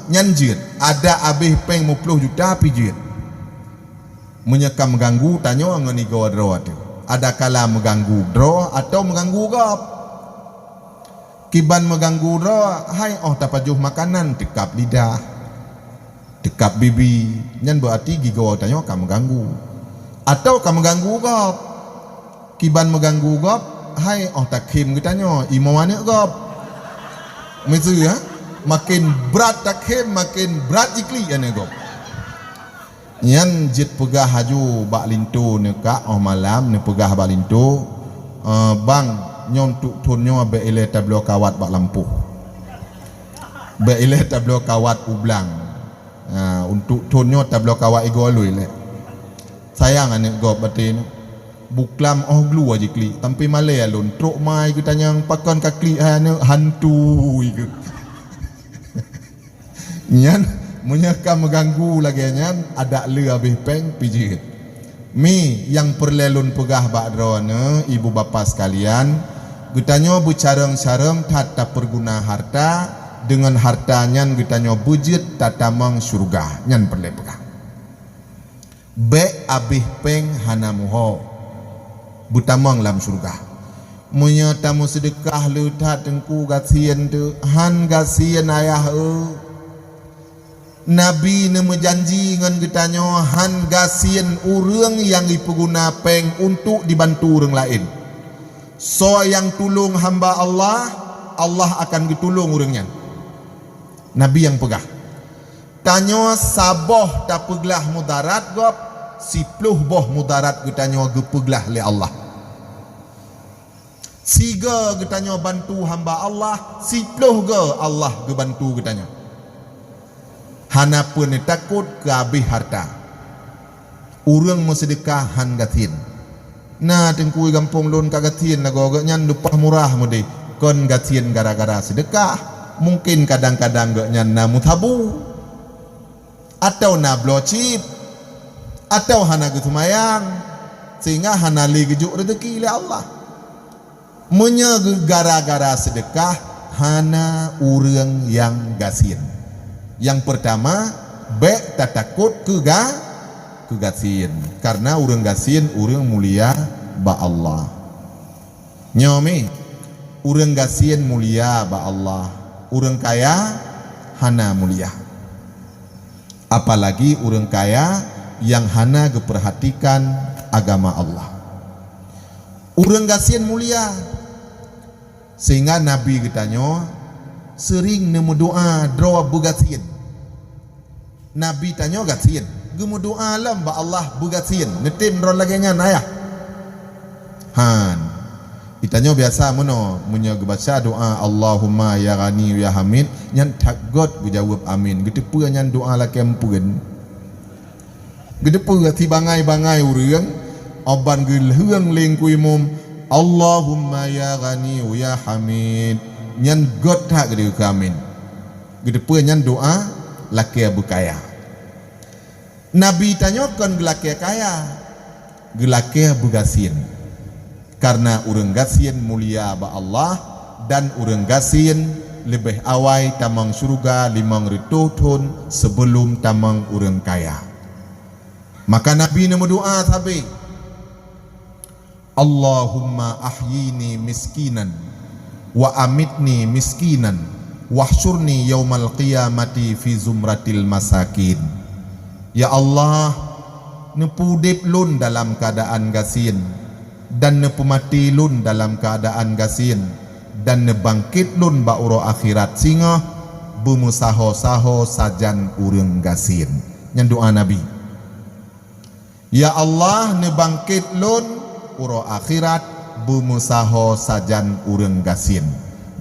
nyanjit ada habis peng 50 juta pijit menyeka mengganggu tanya ngan igo draw tu ada kala mengganggu draw atau mengganggu gap kiban mengganggu draw hai tapajuh makanan dekap lidah dekap bibi nyan berarti gigo tanya kamu mengganggu atau kamu mengganggu gap kiban mengganggu gap hai takim kitanya imawane gap mesti ya makin berat takhem makin berat ikli ane go yan jit pegah haju bak lintu ne ka malam ne pegah bak lintu bang nyon tuk tunyo be ile tablo kawat bak lampu be ile tablo kawat ublang untuk tunyo tablo kawat igo lui le sayang ane go batin buklam glu aja kli tampi malay alun truk mai kita yang pakan kakli ane hantu iku nyan menyeka mengganggu lagi nyan ada le habis peng pijit mi yang perlelun pegah bak drone ibu bapa sekalian getanyo bucareng-careng tata perguna harta dengan hartanya getanyo bujit tata mang surga nyan perle pegah be abih peng hana muho butamang lam surga. Munya tamu sedekah lu tat tengku gasien tu han gasien ayah Nabi ne menjanji ngan getanyo han gasien urang yang dipeguna peng untuk dibantu orang lain. So yang tulung hamba Allah, Allah akan ditulung orangnya. Nabi yang pegah. Tanyo saboh tak peglah mudarat gop, sipluh boh mudarat getanyo gepeglah le Allah. Siga getanyo bantu hamba Allah, sipluh ge Allah gebantu getanyo. Hana pun takut ke habis harta. Urang bersedekah han gatin. Nah tengkui gampung lon ka gatin na gogok nyan lupah murah mudi. Kon gatin gara-gara sedekah. Mungkin kadang-kadang gak nyan na mutabu. Atau na blocip. Atau hana getumayang. Sehingga hana li gejuk rezeki oleh Allah. Munya gara-gara sedekah hana urang yang gasin. Yang pertama, baik tak takut ke gasin. Karena urang gasin, urang mulia ba Allah. Nyomi, urang gasin mulia ba Allah. Urang kaya, hana mulia. Apalagi urang kaya yang hana keperhatikan agama Allah. Urang gasin mulia. Sehingga Nabi getanyo sering nemu doa draw bugatin. Nabi tanya gatin, gemu doa lam ba Allah bugatin. Netim ron lagi ngan ayah. Han. Itanya biasa mono munya baca doa Allahumma ya ghani ya hamid nyan takgot dijawab amin. Gedepe nyan doa la kempeun. Gedepe ti bangai-bangai urang oban geul heung ling kui mum Allahumma ya ghani ya hamid. Nyan got hak gede kamin. Gedepe nyan doa laki abu kaya. Nabi tanyakan gelaki kaya, gelaki abu gasin. Karena urang gasin mulia ba Allah dan urang gasin lebih awai tamang surga 500 tahun sebelum tamang urang kaya. Maka Nabi ne berdoa sabi, Allahumma ahyini miskinan wa amitni miskinan wahsyurni yaumal qiyamati fi zumratil masakin. Ya Allah, nepudip lun dalam keadaan gasin dan nepemati lun dalam keadaan gasin dan nebangkit lun ba uro akhirat singa bumusaho-saho sajan urang gasin. Yang doa Nabi. Ya Allah, nebangkit lun uro akhirat bumusaho sajan urang gasin.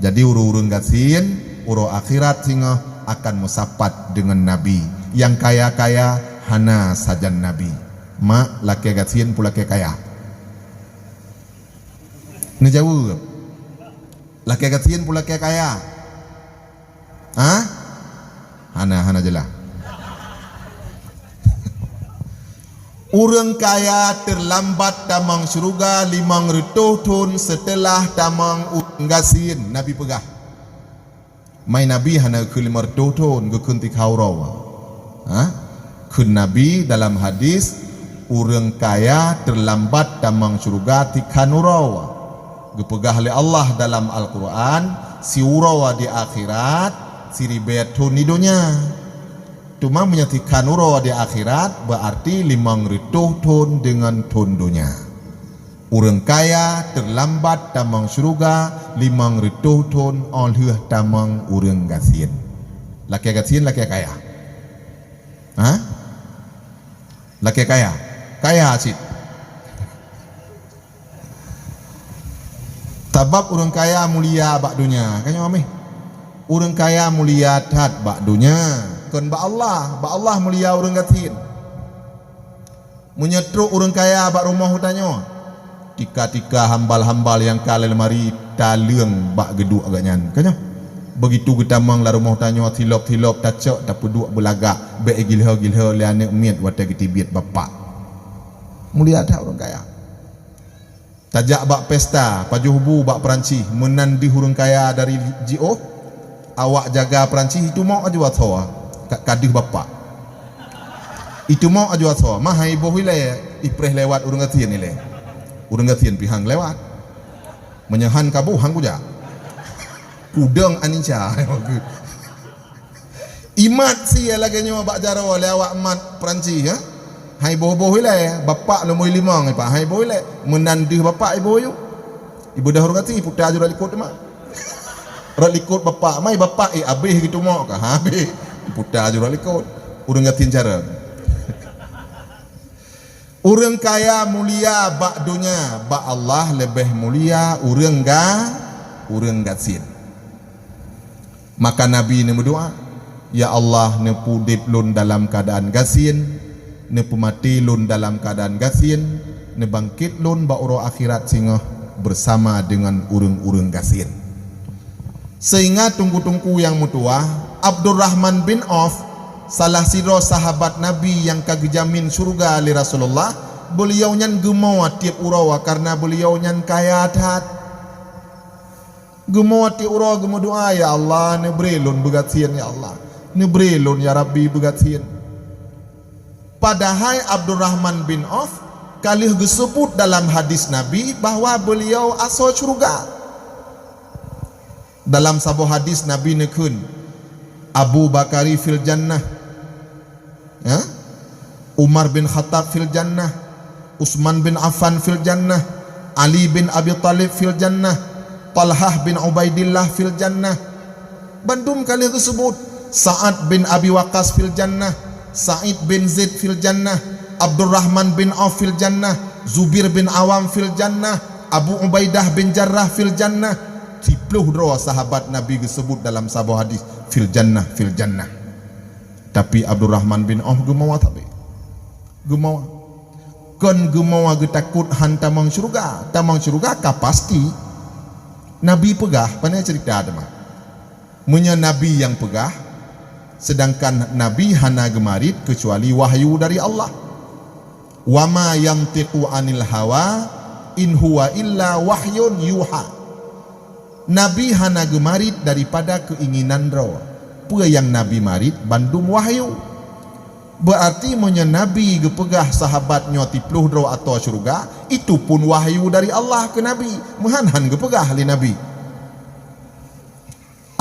Jadi urang gasin, uro akhirat singa akan musapat dengan Nabi. Yang kaya-kaya hana sajan Nabi. Mak laki gasin pula laki kaya. Ni jawab. Laki gasin pula laki kaya. Ha? Hana jelah. Urang kaya terlambat tamang syurga 500 tahun setelah tamang urang gasin. Nabi pegah. Mai Nabi hana ke 500 tahun ke kunti kaurawa. Kun Nabi dalam hadis urang kaya terlambat tamang syurga tikan urawa. Gepegah oleh Allah dalam Al-Quran si urawa di akhirat si ribet tahun di dunia. Cuma menyatikan urawa di akhirat berarti 500 tahun dengan tahun dunia. Urang kaya terlambat tamang syurga 500 tahun oleh tamang urang gasin. Laki gasin laki kaya. Laki kaya. Kaya asid. Tabab urang kaya mulia bak dunia. Kanya ameh. Urang kaya mulia tat bak dunia. Kon ba Allah mulia urang gatin. Menyetruk urang kaya bak rumah hutanyo. Tika-tika hambal-hambal yang kala lemari taleung bak geduk agaknya. Kanya begitu getamang la rumah hutanyo tilop-tilop tacok tak peduk belagak be gilha-gilha le anak miat wata getibiat bapak. Mulia tat urang kaya. Tajak bak pesta pajuhbu bak Perancis menandi urang kaya dari GO. Awak jaga Perancis itu mau aja wathawa. Kadih bapak itu mau aja wathawa mahai bohile ipreh lewat urang gatin ni le urang gatien pihang lewat menyahan kabu hang kuja kudang aninca imat sia lagi nyawa bak jaro lewat mat Perancis ya hai boh-boh ile bapak nombor 5 ngai pak hai boh ile menandu bapak ibu you ibu dah hormati putar jura likut mak rak likut bapak mai bapak habis gitu mak ka habis putar jura likut urang gatin cara urang kaya mulia bak dunia bak Allah lebih mulia urang gasin maka Nabi ni berdoa ya Allah ne pudip lun dalam keadaan gasin ne pemati lun dalam keadaan gasin ne bangkit lun ba uro akhirat singa bersama dengan urang-urang gasin sehingga tunggu-tunggu yang mutua Abdurrahman bin Auf salah siro sahabat Nabi yang kagejamin surga li Rasulullah beliau nyan gemawa tiap urawa karena beliau nyan kaya hat gemawa tiap urawa gemu doa ya Allah ne brelun begatien ya Allah ne brelun ya Rabbi begatien padahal Abdurrahman bin Auf kalih disebut dalam hadis Nabi bahwa beliau asal surga dalam sebuah hadis Nabi nekun Abu Bakari fil jannah ya? Umar bin Khattab fil jannah Utsman bin Affan fil jannah Ali bin Abi Talib fil jannah Talhah bin Ubaidillah fil jannah bandum kali tersebut Sa'ad bin Abi Waqqas fil jannah Sa'id bin Zaid fil jannah Abdurrahman bin Auf fil jannah Zubir bin Awam fil jannah Abu Ubaidah bin Jarrah fil jannah 10 sahabat Nabi disebut dalam sebuah hadis fil jannah tapi Abdurrahman bin Auf gemawa tapi gemawa kon gemawa ge takut hantamang syurga tamang syurga ka pasti Nabi pegah pana cerita ada mah munya Nabi yang pegah sedangkan Nabi hana gemarit kecuali wahyu dari Allah wama yantiqu anil hawa in huwa illa wahyun yuha Nabi hana gemarit daripada keinginan rawa apa yang Nabi marit bandum wahyu berarti munya Nabi gepegah sahabatnya 10 rawa atau syurga itu pun wahyu dari Allah ke Nabi muhanhan gepegah li Nabi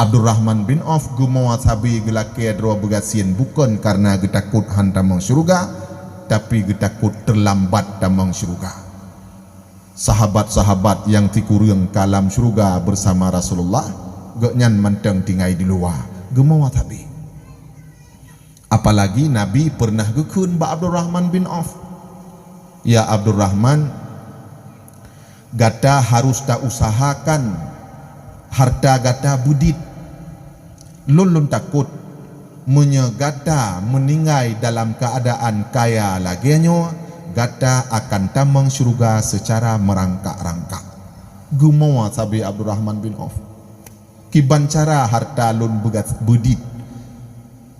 Abdurrahman bin Auf gumawa sabi gelake rawa begasien bukan karena getakut hantamang syurga tapi getakut terlambat tamang syurga sahabat-sahabat yang tikurung kalam syurga bersama Rasulullah genyan manteng tinggai di luar gemawa tabi apalagi Nabi pernah gekun ba Abdurrahman bin Auf ya Abdurrahman gata harus tak usahakan harta gata budit lulun takut menyegata meninggai dalam keadaan kaya laginya gata akan tamang syurga secara merangkak-rangkak gumawa sabi Abdurrahman bin Auf kiban cara harta lun begat budit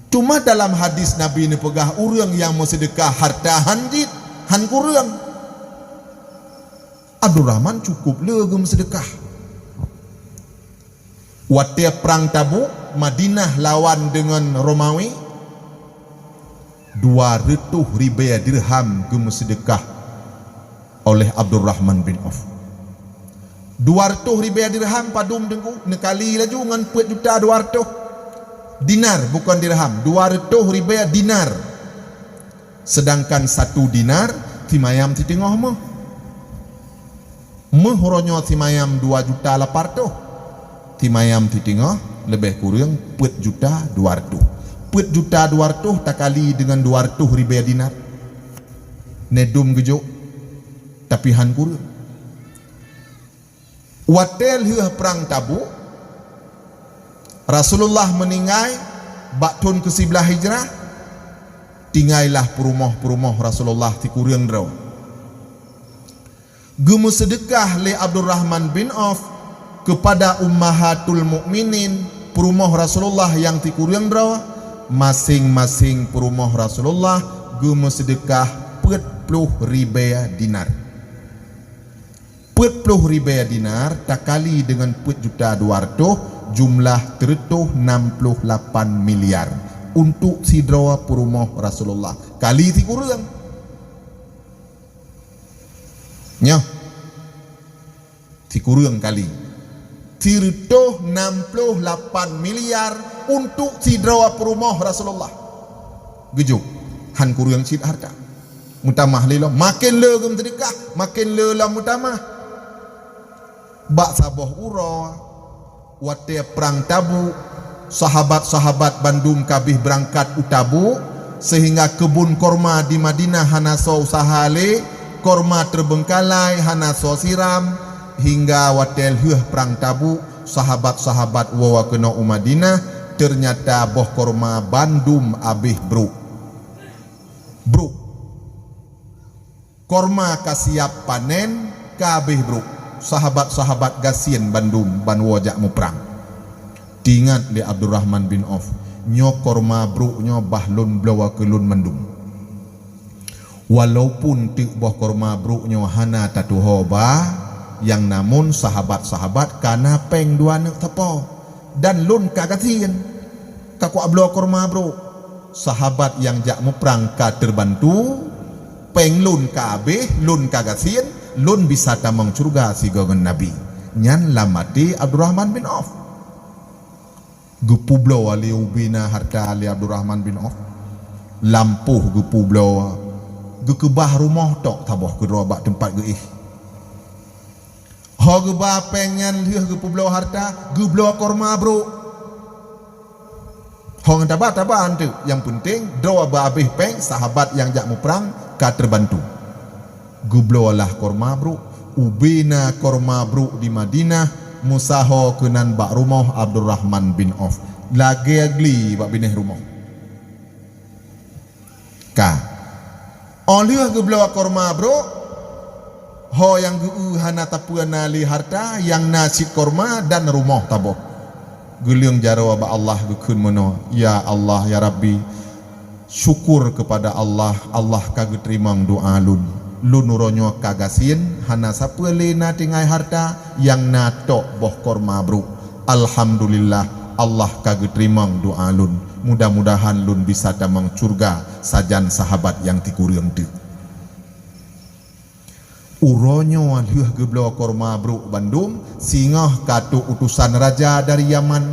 cuma dalam hadis Nabi ni pegah urang yang mau sedekah harta handit han kurang Abdurrahman cukup legum sedekah waktu perang Tabuk Madinah lawan dengan Romawi 200 ribu dirham gum sedekah oleh Abdurrahman bin Auf 200 ribu dirham padum dengku nekali laju ngan 4 juta 200 dinar bukan dirham 200 ribu dinar sedangkan 1 dinar timayam ti tengah mah horonyo timayam 2 juta 800 timayam ti tengah lebih kurang 4 juta 200 4 juta 200 tak kali dengan 200 ribu dinar nedum gejuk tapi han kurang watel heuh perang Tabuk Rasulullah meninggal baktun ke sebelah hijrah tingailah perumah Rasulullah ti kurang draw gemu sedekah le Abdurrahman bin Auf kepada ummahatul mukminin perumah Rasulullah yang ti kurang draw masing-masing perumah Rasulullah gemu sedekah 40 ribu dinar 40 ribu dinar tak kali dengan 4 juta 200 jumlah 368 miliar untuk sidrawa perumah Rasulullah kali ti kurang nya kurang kali tirtoh 68 miliar untuk sidrawa perumah Rasulullah gejuk han kurang sid harta mutamah lilo makin le gem sedekah makin le la mutamah bak saboh uro wate perang Tabuk sahabat-sahabat Bandung kabih berangkat utabu sehingga kebun korma di Madinah hanaso usaha le korma terbengkalai hanaso siram hingga watel huh perang Tabuk sahabat-sahabat wawa kena Madinah ternyata boh korma Bandung abih bro korma kasiap panen kabih bro sahabat-sahabat gasien Bandung ban wajak mu perang tingat di Abdurrahman bin Auf nyo korma bro nyo bahlun blawa kelun mendung walaupun ti boh korma bro nyo hana tatuhoba yang namun sahabat-sahabat kana peng dua nak tepo dan lun kagatien kaku ablo korma bro sahabat yang jak mu perang ka terbantu peng lun kabeh lun kagatien lun bisa tamang surga si gogon nabi nyan lamati Abdurrahman bin Auf gupublo ali ubina harta ali Abdurrahman bin Auf lampuh gupublo gekebah rumah tok taboh kedua tempat geih ho gebah pengen liah gupublo harta gublo korma bro ho ngentaba antu yang penting doa babih peng sahabat yang jak mu perang ka terbantu gublo lah korma bro ubina korma bro di Madinah musaho kenan bak rumah Abdurrahman bin Auf lagi agli bak bineh rumah ka oleh gublo korma bro ho yang geu hana tapuan ali harta yang nasi korma dan rumah taboh geliung jaro ba Allah gukun mono ya Allah ya Rabbi syukur kepada Allah kagak terimang doa lun nuronyo kagasin hana sapele na tingai harta yang natok boh korma bro alhamdulillah Allah kagak terimang doa lun mudah-mudahan lun bisa damang surga sajan sahabat yang tikuriang tu uronyo alhuh geblo korma bro Bandung singah katu utusan raja dari Yaman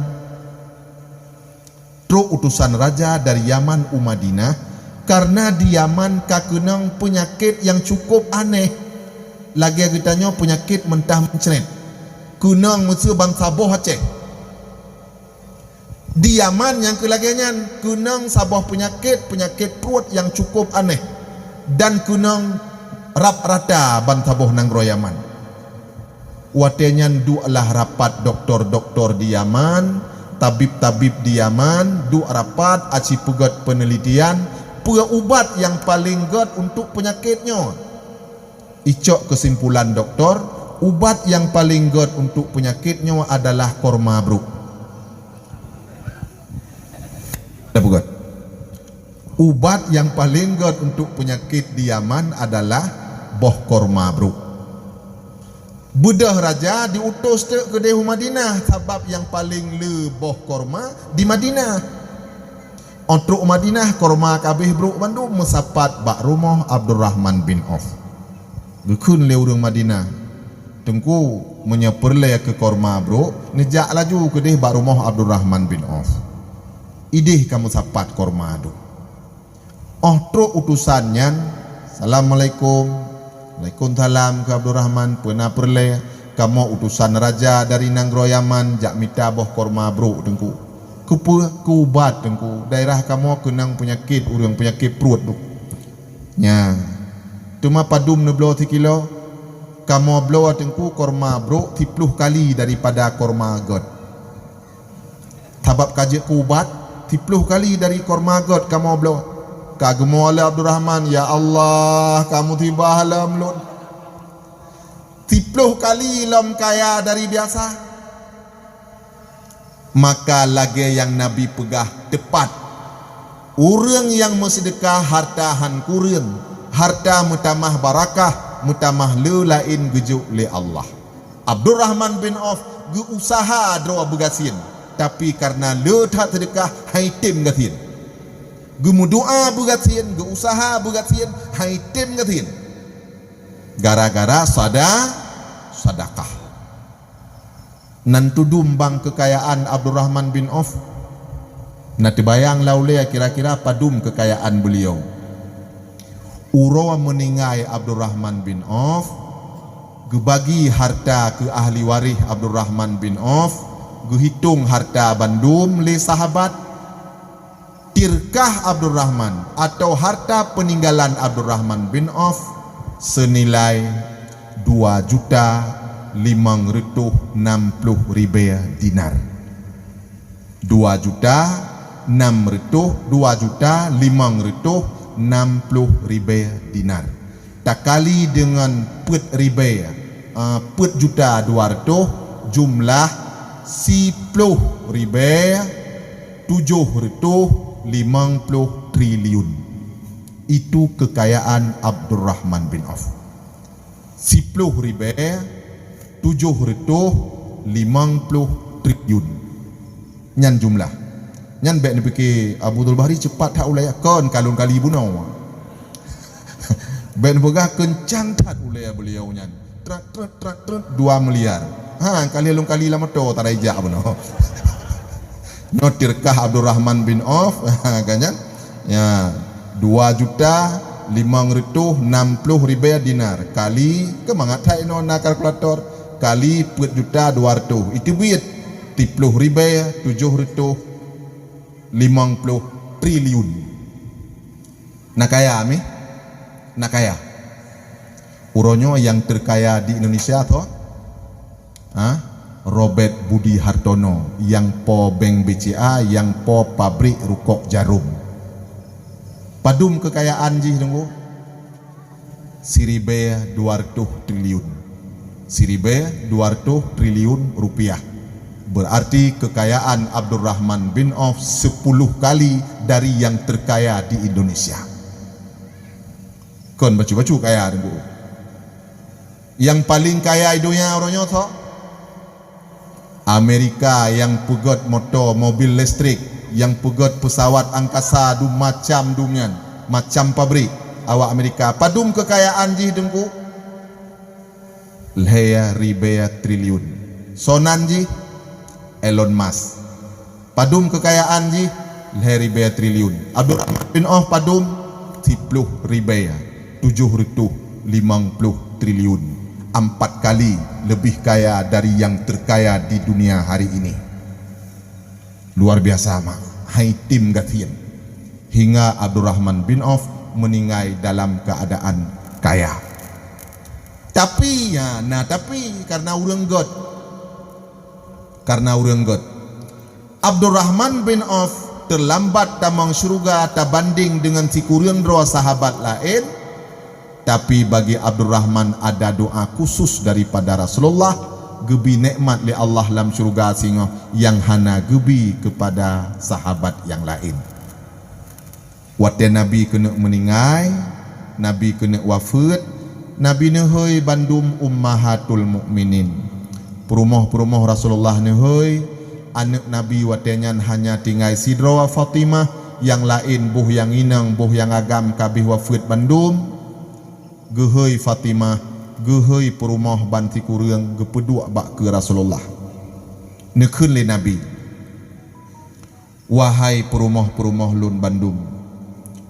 truk utusan raja dari Yaman Madinah karena di Yaman kakenang penyakit yang cukup aneh lagi kitanya penyakit mentah mencret kunang musuh bangsa boh Aceh di Yaman yang kelagiannya kunang sabah penyakit perut yang cukup aneh dan kunang rap rata bantaboh nang Yaman watenyan dualah rapat doktor-doktor di Yaman tabib-tabib di Yaman du rapat aci pegat penelitian pura ubat yang paling god untuk penyakitnya icok kesimpulan doktor ubat yang paling god untuk penyakitnya adalah korma bro dah bukan ubat yang paling god untuk penyakit di Yaman adalah boh korma bro budah raja diutus ke Dehu Madinah sebab yang paling le boh korma di Madinah untuk Madinah korma kabeh bro Bandung mesapat bak rumah Abdurrahman bin Auf gekun le urang Madinah tengku menyeperle ke korma bro nejak laju ke deh bak rumah Abdurrahman bin Auf idih kamu sapat korma do truk utusannya assalamualaikum Waalaikumsalam ke Abdurrahman pernah perle kamu utusan raja dari Nanggro Yaman jak minta boh korma bro tengku kubat tengku daerah kamu kenang penyakit urang penyakit perut tu nya cuma padum neblo 3 kilo kamu blo tengku korma bro 10 kali daripada korma god sabab kaji kubat 10 kali dari korma god kamu blo kagemu oleh Abdurrahman ya Allah kamu tiba halam lun 10 kali lam kaya dari biasa maka lagi yang Nabi pegah tepat urang yang bersedekah harta han kurang harta mutamah barakah mutamah le lain gejuk le Allah Abdurrahman bin Auf ge usaha doa begasin tapi karena le tak sedekah haitim gatin gemu doa begatin ge usaha begatin haitim gatin gara-gara sadakah nan tudum bang kekayaan Abdurrahman bin Auf. Nak terbayang laulea kira-kira padum kekayaan beliau. Uro meningai Abdurrahman bin Auf, gebagi harta ke ahli waris Abdurrahman bin Auf, gehitung harta bandum le sahabat, tirkah Abdurrahman atau harta peninggalan Abdurrahman bin Auf senilai 2.560.000 dinar. 2.560.000 dinar. Tak kali dengan put riba, put juta 200, jumlah 10 riba 750 triliun. Itu kekayaan Abdurrahman bin Auf. 10 riba 750 triliun. Nyan jumlah. Nyan baik ni fikir Abu Dhul Bahri cepat tak ulai kon kalun kali bunau. Baik ni pegah kencang tak ulai beliau nyan. Trak 2 miliar. Kali alung kali lama to tak ada ijak bunau. Notirkah Abdurrahman bin Auf kan ya 2.560.000 dinar kali kemangat hai nona kalkulator kali 4.200 itu biat 30 riba 750 triliun. Nak kaya mi? Nak kaya? Uronyo yang terkaya di Indonesia tu? Robert Budi Hartono yang po bank BCA, yang po pabrik rukok jarum. Padum kekayaan jih tunggu. Siribe 200 triliun. Siribe 200 triliun rupiah. Berarti kekayaan Abdurrahman bin Auf 10 kali dari yang terkaya di Indonesia. Kon bacu-bacu kaya tunggu. Yang paling kaya di dunia orangnya tu Amerika, yang pegot motor mobil listrik, yang pegot pesawat angkasa du macam dumian, macam pabrik awak Amerika. Padum kekayaan ji dengku lehya riba triliun. Sonan ji Elon Musk. Padum kekayaan ji lehya riba triliun. Abdurrahman bin Auf padum 10 riba 750 triliun. 4 kali lebih kaya dari yang terkaya di dunia hari ini. Luar biasa mak. Hai tim gatian. Hingga Abdurrahman bin Auf meninggal dalam keadaan kaya. Tapi karena urang God. Abdurrahman bin Auf terlambat tamang syurga tabanding dengan si kurang roh sahabat lain. Tapi bagi Abdurrahman ada doa khusus daripada Rasulullah, gebi nikmat li Allah dalam syurga singo yang hana gebi kepada sahabat yang lain. Waktu Nabi kena meninggal, Nabi kena wafat, Nabi nehoi bandum ummahatul mukminin. Perumah Rasulullah nehoi, anak Nabi watenya hanya tinggal Sidra wa Fatimah, yang lain buh yang inang, buh yang agam kabih wafat bandum. Gehoi Fatimah, gehoi perumah banti kurang gepeduk bak ke Rasulullah. Nekun le Nabi. Wahai perumah lun bandum.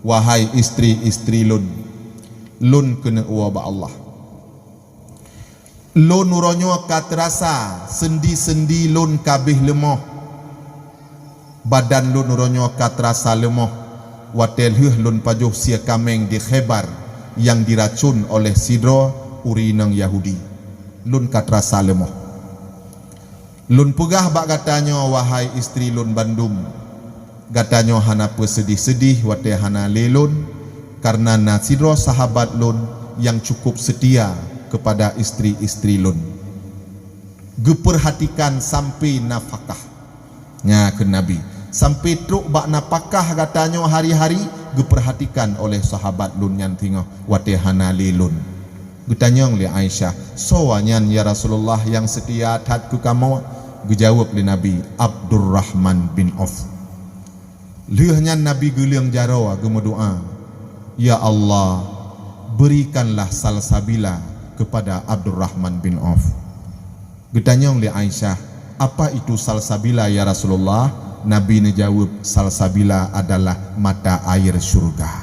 Wahai istri lun. Lun kena uwa ba Allah. Lun uronyo kat rasa sendi lun kabih lemah. Badan lun uronyo kat rasa lemah. Watel lun pajuh sia kameng di Khaybar yang diracun oleh Sidra urinang Yahudi. Lun katrasa lemah. Lun pegah bak katanya wahai istri lun bandum. Katanya hana sedih-sedih wate hana lelun karena na Sidra sahabat lun yang cukup setia kepada istri-istri lun. Geperhatikan sampai nafkah. Nya ke Nabi. Sampai truk bak napakah katanya hari-hari geperhatikan oleh sahabat lun yang tinggal watehana lilun. Gutanyong li Aisyah, sowanyan ya Rasulullah yang setia tat ku kamu. Gejawab li Nabi Abdurrahman bin Auf. Lehnya Nabi geliang jarawa gemedoa, ya Allah berikanlah salsabila kepada Abdurrahman bin Auf. Gutanyong li Aisyah, apa itu salsabila ya Rasulullah? Nabi menjawab, salsabila adalah mata air surga.